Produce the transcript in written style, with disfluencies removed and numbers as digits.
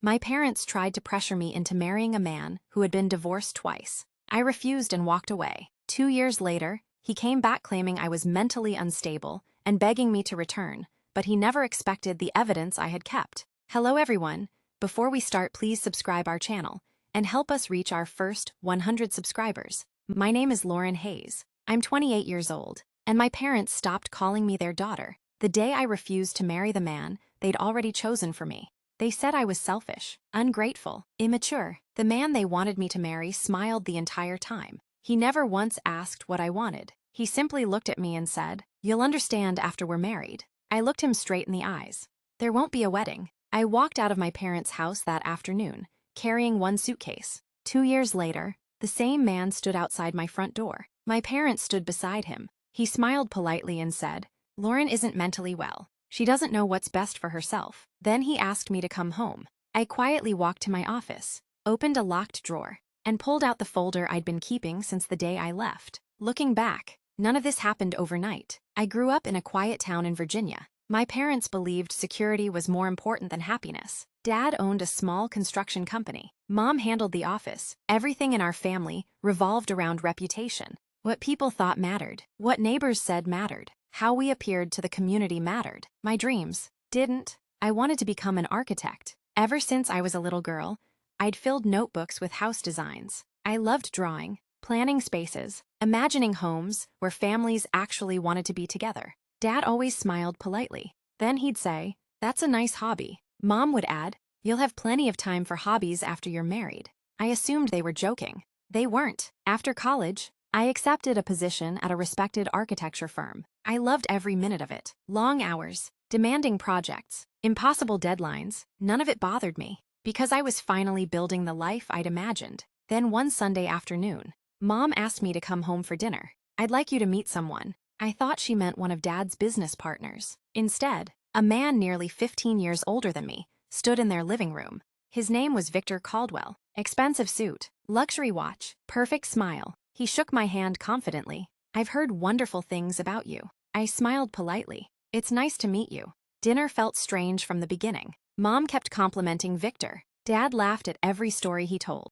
My parents tried to pressure me into marrying a man who had been divorced twice. I refused and walked away. 2 years later, he came back claiming I was mentally unstable and begging me to return, but he never expected the evidence I had kept. Hello everyone. Before we start, please subscribe our channel and help us reach our first 100 subscribers. My name is Lauren Hayes. I'm 28 years old, and my parents stopped calling me their daughter the day I refused to marry the man they'd already chosen for me. They said I was selfish, ungrateful, immature. The man they wanted me to marry smiled the entire time. He never once asked what I wanted. He simply looked at me and said, "You'll understand after we're married." I looked him straight in the eyes. There won't be a wedding. I walked out of my parents' house that afternoon, carrying one suitcase. 2 years later, the same man stood outside my front door. My parents stood beside him. He smiled politely and said, "Lauren isn't mentally well. She doesn't know what's best for herself." Then he asked me to come home. I quietly walked to my office, opened a locked drawer, and pulled out the folder I'd been keeping since the day I left. Looking back, none of this happened overnight. I grew up in a quiet town in Virginia. My parents believed security was more important than happiness. Dad owned a small construction company. Mom handled the office. Everything in our family revolved around reputation. What people thought mattered. What neighbors said mattered. How we appeared to the community mattered. My dreams didn't. I wanted to become an architect. Ever since I was a little girl, I'd filled notebooks with house designs. I loved drawing, planning spaces, imagining homes where families actually wanted to be together. Dad always smiled politely. Then he'd say, "That's a nice hobby." Mom would add, "You'll have plenty of time for hobbies after you're married." I assumed they were joking. They weren't. After college, I accepted a position at a respected architecture firm. I loved every minute of it. Long hours, demanding projects, impossible deadlines, none of it bothered me, because I was finally building the life I'd imagined. Then one Sunday afternoon, Mom asked me to come home for dinner. "I'd like you to meet someone." I thought she meant one of Dad's business partners. Instead, a man nearly 15 years older than me stood in their living room. His name was Victor Caldwell. Expensive suit, luxury watch, perfect smile. He shook my hand confidently. "I've heard wonderful things about you." I smiled politely. "It's nice to meet you." Dinner felt strange from the beginning. Mom kept complimenting Victor. Dad laughed at every story he told.